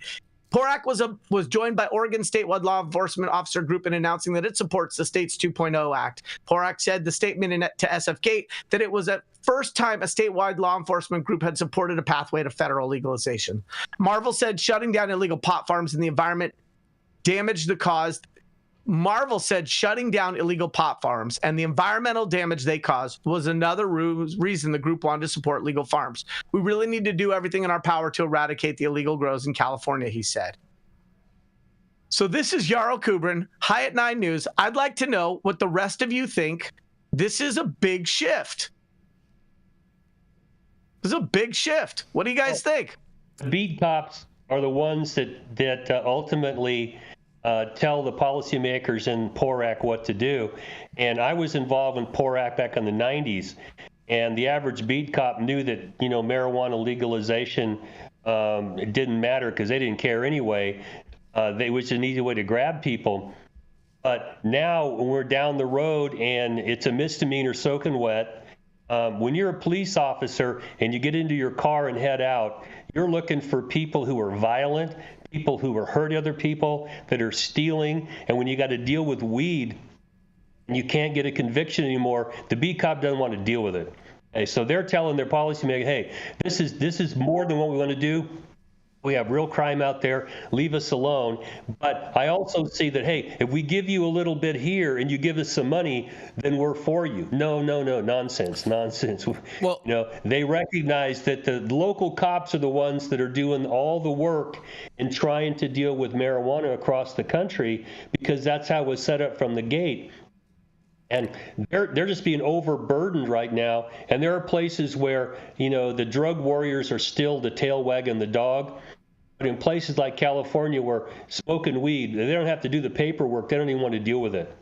PORAC was joined by Oregon statewide law enforcement officer group in announcing that it supports the state's 2.0 Act. PORAC said the statement to SFGate that it was the first time a statewide law enforcement group had supported a pathway to federal legalization. Marvel said shutting down illegal pot farms in the environment damaged the cause. Marvel said shutting down illegal pot farms and the environmental damage they caused was another reason the group wanted to support legal farms. We really need to do everything in our power to eradicate the illegal grows in California, he said. So this is Yarrow Kubrin, High at 9 News. I'd like to know what the rest of you think. This is a big shift. This is a big shift. What do you guys think? Beat cops are the ones that ultimately tell the policymakers in PORAC what to do. And I was involved in PORAC back in the 90s, and the average beat cop knew that, marijuana legalization it didn't matter because they didn't care anyway. It was an easy way to grab people. But now we're down the road and it's a misdemeanor soaking wet. When you're a police officer and you get into your car and head out, you're looking for people who are violent, people who are hurting other people, that are stealing. And when you got to deal with weed and you can't get a conviction anymore, the beat cop doesn't want to deal with it. Okay, so they're telling their policymakers, hey, this is more than what we want to do. We have real crime out there. Leave us alone. But I also see that, hey, if we give you a little bit here and you give us some money, then we're for you. No, nonsense. Well, they recognize that the local cops are the ones that are doing all the work in trying to deal with marijuana across the country, because that's how it was set up from the gate. And they're just being overburdened right now. And there are places where, the drug warriors are still the tail wagging the dog. But in places like California where smoking weed, they don't have to do the paperwork. They don't even want to deal with it.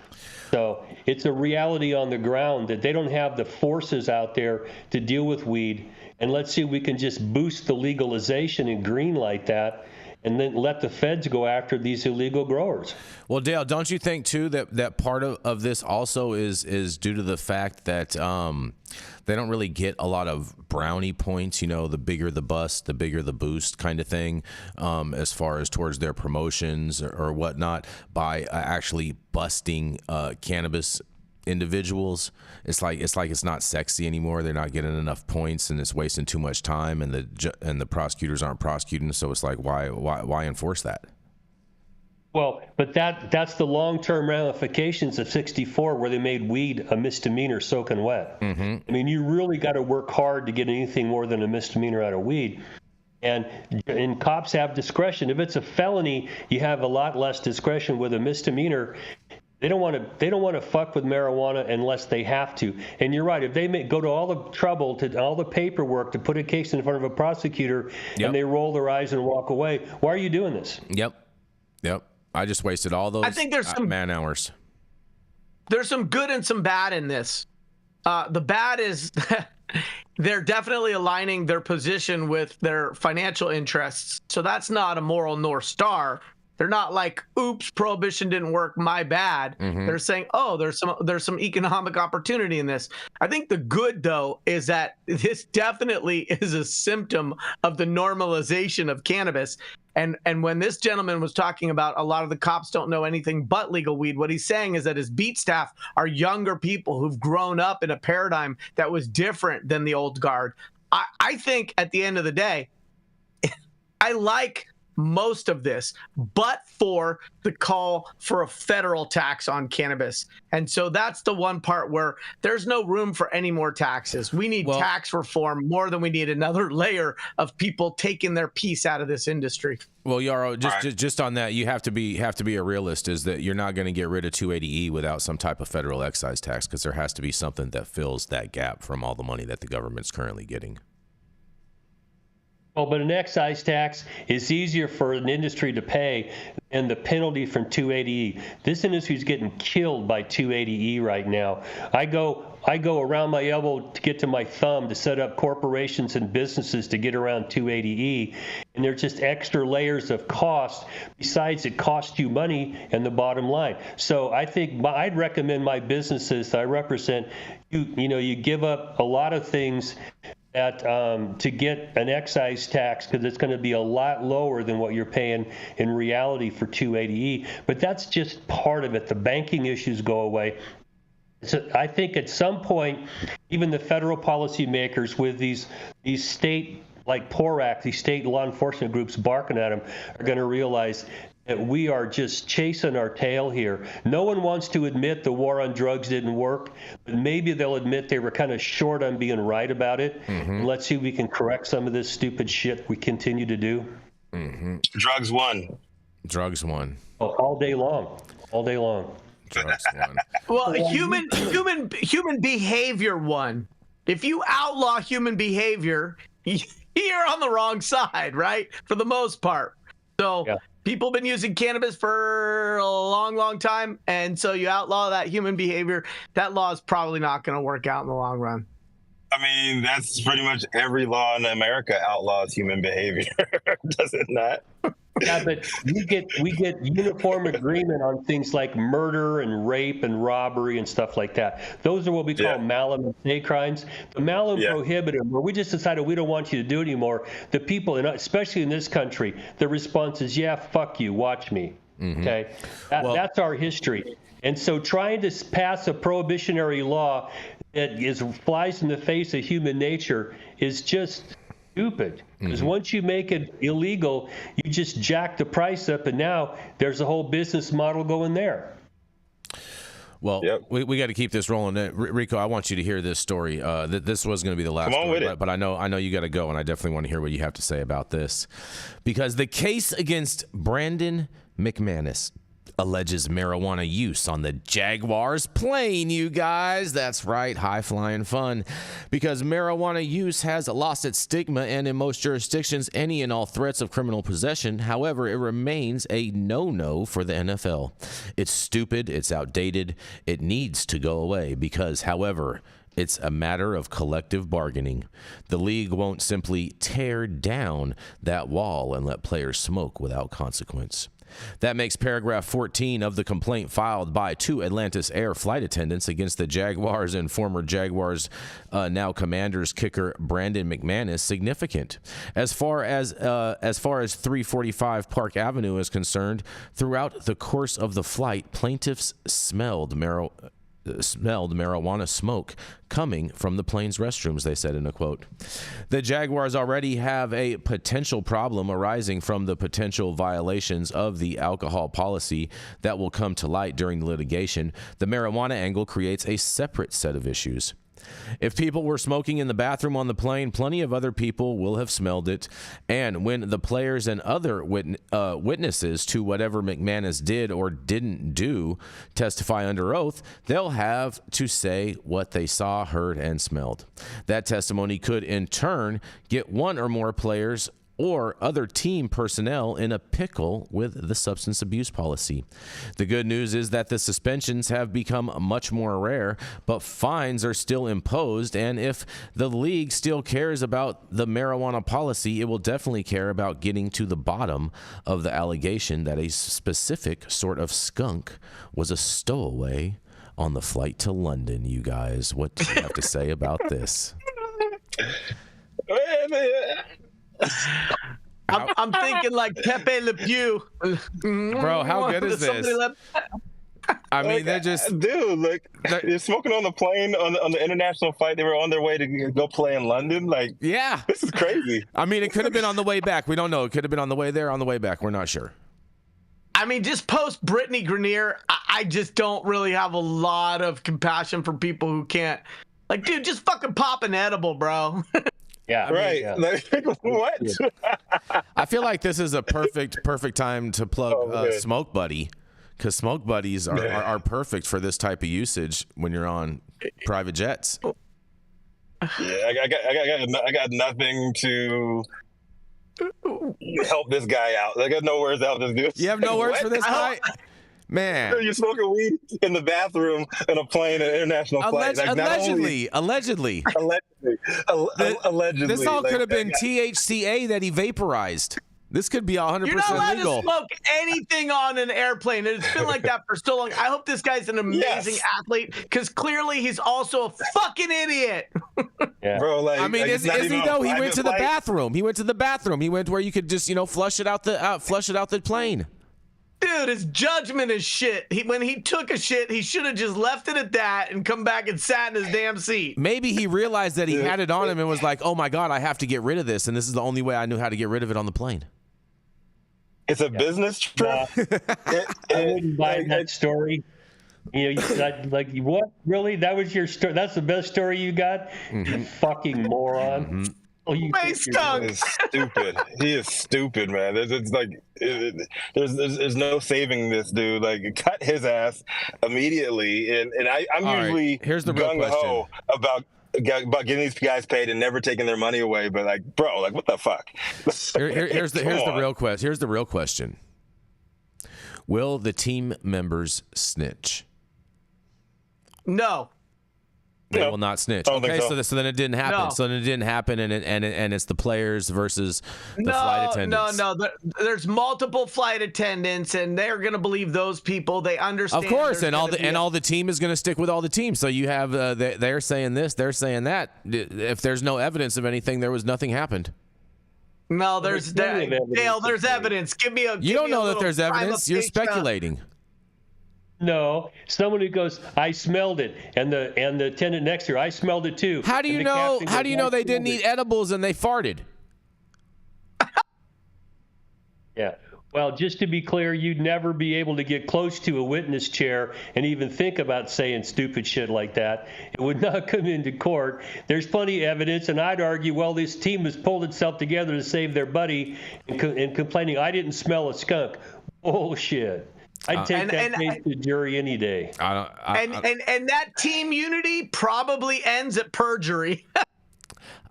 So it's a reality on the ground that they don't have the forces out there to deal with weed. And let's see if we can just boost the legalization and green light that, and then let the feds go after these illegal growers. Well, Dale, don't you think, too, that part of this also is due to the fact that they don't really get a lot of brownie points, the bigger the bust, the bigger the boost kind of thing, as far as towards their promotions or whatnot, by actually busting cannabis individuals. It's like it's not sexy anymore. They're not getting enough points, and it's wasting too much time, and the prosecutors aren't prosecuting. So it's like, why enforce that? Well, but that's the long-term ramifications of 64, where they made weed a misdemeanor soaking wet. Mm-hmm. I mean, you really got to work hard to get anything more than a misdemeanor out of weed. And cops have discretion. If it's a felony, you have a lot less discretion. With a misdemeanor, they don't want to fuck with marijuana unless they have to. And you're right. If they go to all the trouble, to all the paperwork to put a case in front of a prosecutor, and they roll their eyes and walk away, why are you doing this? Yep. I just wasted all those. I think there's some man hours. There's some good and some bad in this. The bad is they're definitely aligning their position with their financial interests. So that's not a moral North Star. They're not like, oops, prohibition didn't work, my bad. They're saying, oh, there's some economic opportunity in this. I think the good, though, is that this definitely is a symptom of the normalization of cannabis. And when this gentleman was talking about a lot of the cops don't know anything but legal weed, what he's saying is that his beat staff are younger people who've grown up in a paradigm that was different than the old guard. I think at the end of the day, I like most of this, but for the call for a federal tax on cannabis. And so that's the one part where there's no room for any more taxes. We need tax reform more than we need another layer of people taking their piece out of this industry. Well, Yarrow, just on that, you have to be a realist, is that you're not going to get rid of 280E without some type of federal excise tax, because there has to be something that fills that gap from all the money that the government's currently getting. Well, but an excise tax is easier for an industry to pay than the penalty from 280E. This industry is getting killed by 280E right now. I go around my elbow to get to my thumb to set up corporations and businesses to get around 280E, and there's just extra layers of cost. Besides, it costs you money and the bottom line. So I think I'd recommend my businesses that I represent, you give up a lot of things to get an excise tax, because it's going to be a lot lower than what you're paying in reality for 280E. But that's just part of it. The banking issues go away. So I think at some point, even the federal policymakers with these state, like PORAC, these state law enforcement groups barking at them, are going to realize that we are just chasing our tail here. No one wants to admit the war on drugs didn't work, but maybe they'll admit they were kind of short on being right about it. And let's see if we can correct some of this stupid shit we continue to do. Drugs won. All day long. Drugs won. Well, human behavior won. If you outlaw human behavior, you're on the wrong side, right? For the most part. So people have been using cannabis for a long, long time. And so you outlaw that human behavior. That law is probably not going to work out in the long run. I mean, that's pretty much every law in America outlaws human behavior, does it not? Yeah, but we get uniform agreement on things like murder and rape and robbery and stuff like that. Those are what we call malum and se crimes. The malum prohibitum, where we just decided we don't want you to do it anymore. The people, especially in this country, the response is, yeah, fuck you, watch me. Okay, that's our history. And so trying to pass a prohibitionary law that flies in the face of human nature is just stupid. Because once you make it illegal, you just jack the price up, and now there's a whole business model going there. Well, we got to keep this rolling. Rico, I want you to hear this story. This was going to be the last story, but I know you got to go, and I definitely want to hear what you have to say about this. Because the case against Brandon McManus alleges marijuana use on the Jaguars plane, you guys. That's right, high-flying fun. Because marijuana use has lost its stigma, and in most jurisdictions, any and all threats of criminal possession. However, it remains a no-no for the NFL. It's stupid. It's outdated. It needs to go away because, however, it's a matter of collective bargaining. The league won't simply tear down that wall and let players smoke without consequence. That makes paragraph 14 of the complaint filed by two Atlantis Air flight attendants against the Jaguars and former Jaguars, now Commanders kicker Brandon McManus significant. As far as 345 Park Avenue is concerned, throughout the course of the flight, plaintiffs smelled marijuana smoke coming from the plane's restrooms, they said in a quote. The Jaguars already have a potential problem arising from the potential violations of the alcohol policy that will come to light during the litigation. The marijuana angle creates a separate set of issues. If people were smoking in the bathroom on the plane, plenty of other people will have smelled it. And when the players and other witnesses to whatever McManus did or didn't do testify under oath, they'll have to say what they saw, heard, and smelled. That testimony could, in turn, get one or more players or other team personnel in a pickle with the substance abuse policy. The good news is that the suspensions have become much more rare, but fines are still imposed, and if the league still cares about the marijuana policy, it will definitely care about getting to the bottom of the allegation that a specific sort of skunk was a stowaway on the flight to London. You guys, what do you have to say about this? I'm thinking like Pepe Le Pew. Bro, how good is this? I mean, they're just... Dude, like, you're smoking on the plane on the international flight. They were on their way to go play in London. Like, yeah. This is crazy. I mean, it could have been on the way back. We don't know. It could have been on the way there, on the way back. We're not sure. I mean, just post Brittany Grenier, I just don't really have a lot of compassion for people who can't. Like, dude, just fucking pop an edible, bro. Yeah, right. Like, what? I feel like this is a perfect time to plug Smoke Buddy, because Smoke Buddies are perfect for this type of usage when you're on private jets. Yeah, I got nothing to help this guy out. I got no words to help this dude. You have no words for this guy? Man. You're smoking weed in the bathroom in a plane, an international flight. Like, allegedly. Allegedly. This all could have been THCA that he vaporized. This could be 100% You're not allowed legal. to smoke anything on an airplane, and it's been like that for so long. I hope this guy's an amazing athlete, because clearly he's also a fucking idiot. Yeah. Bro, like, I mean, is he though? He went to the bathroom. He went to the bathroom. He went where you could just, flush it out the plane. Dude, his judgment is shit. When he took a shit, he should have just left it at that and come back and sat in his damn seat. Maybe he realized that he had it on him and was like, oh my God, I have to get rid of this. And this is the only way I knew how to get rid of it on the plane. It's a business trip. I wouldn't buy that story. Like, what? Really? That was your story? That's the best story you got? Mm-hmm. You fucking moron. Mm-hmm. Oh, he is stupid. He is stupid, man. There's no saving this dude. Like, cut his ass immediately. And I'm usually here's the real gung-ho about getting these guys paid and never taking their money away. But like, bro, like, what the fuck? Here's the real question. Here's the real question. Will the team members snitch? No. They will not snitch. Okay, so then it didn't happen. No. So then it didn't happen, and it's the players versus the flight attendants. No. There's multiple flight attendants, and they're gonna believe those people. They understand. Of course, and all the team is gonna stick with all the team. So you have they're saying this, they're saying that. If there's no evidence of anything, there was nothing happened. No, there's Dale. There's evidence. Give me a. You don't know that there's evidence. You're speculating. No, someone who goes, I smelled it, and the attendant next to her, I smelled it too. How do you know? How do you know they didn't eat edibles and they farted? Yeah. Well, just to be clear, you'd never be able to get close to a witness chair and even think about saying stupid shit like that. It would not come into court. There's plenty of evidence, and I'd argue, well, this team has pulled itself together to save their buddy and complaining, I didn't smell a skunk. Bullshit. I'd take that case to the jury any day. And that team unity probably ends at perjury.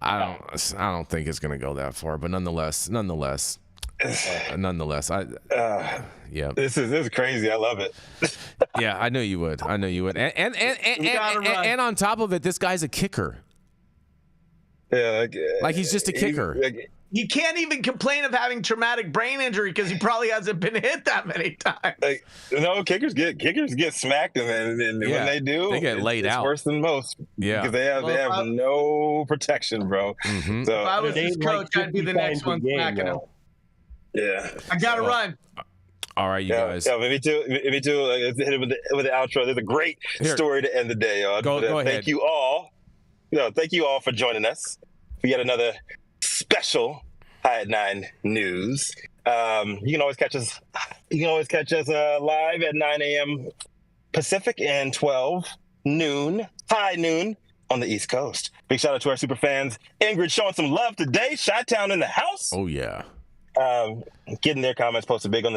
I don't think it's going to go that far, but nonetheless, yeah. This is crazy. I love it. Yeah, I knew you would. And on top of it, this guy's a kicker. Yeah, like he's just a kicker. He can't even complain of having traumatic brain injury because he probably hasn't been hit that many times. Like, no, kickers get smacked, and when they do, they get laid out. It's worse than most. Yeah, because they have no protection, bro. Mm-hmm. So if I was his coach, I'd be the next one smacking him. Yeah, I gotta run. All right, you guys. Yeah, me too. Let's hit it with the outro. There's a great story to end the day on. Go ahead. Thank you all. Thank you all for joining us. We got another special High at 9 news. You can always catch us. live at 9 a.m. Pacific and 12 noon, high noon on the East Coast. Big shout out to our super fans. Ingrid showing some love today. Chi-Town in the house. Oh, yeah. Getting their comments posted big on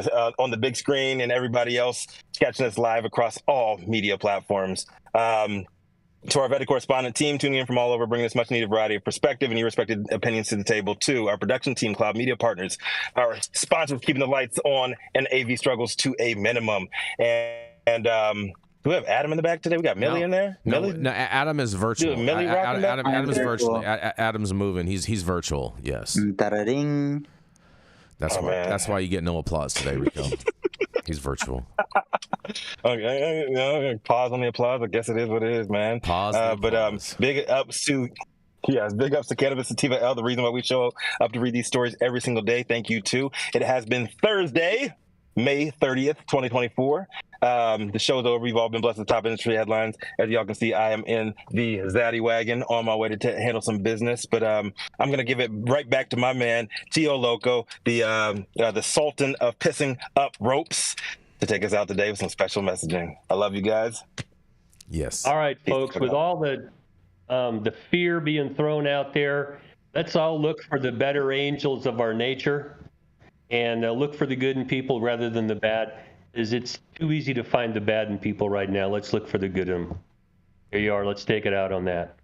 the big screen, and everybody else catching us live across all media platforms. To our vetted correspondent team tuning in from all over, bringing us much needed variety of perspective and your respected opinions to the table too. Our production team, Cloud Media Partners, our sponsors keeping the lights on and AV struggles to a minimum. And do we have Adam in the back today? We got Millie in there. Millie? No, Adam is virtual. Dude, Millie rocking back? Adam is virtual. Adam's moving. He's virtual. Yes. Da-da-ding. That's why you get no applause today, Rico. He's virtual. Okay, pause on the applause. I guess it is what it is, man. Pause. But big ups to Cannabis Sativa L, the reason why we show up to read these stories every single day. Thank you too. It has been Thursday, May 30th, 2024. The show's over. We've all been blessed with top industry headlines. As y'all can see, I am in the Zaddy wagon on my way to handle some business. But I'm going to give it right back to my man, Tio Loco, the sultan of pissing up ropes, to take us out today with some special messaging. I love you guys. Yes. All right, folks, with all the fear being thrown out there, let's all look for the better angels of our nature and look for the good in people rather than the bad. It's too easy to find the bad in people right now. Let's look for the good in them. Here you are. Let's take it out on that.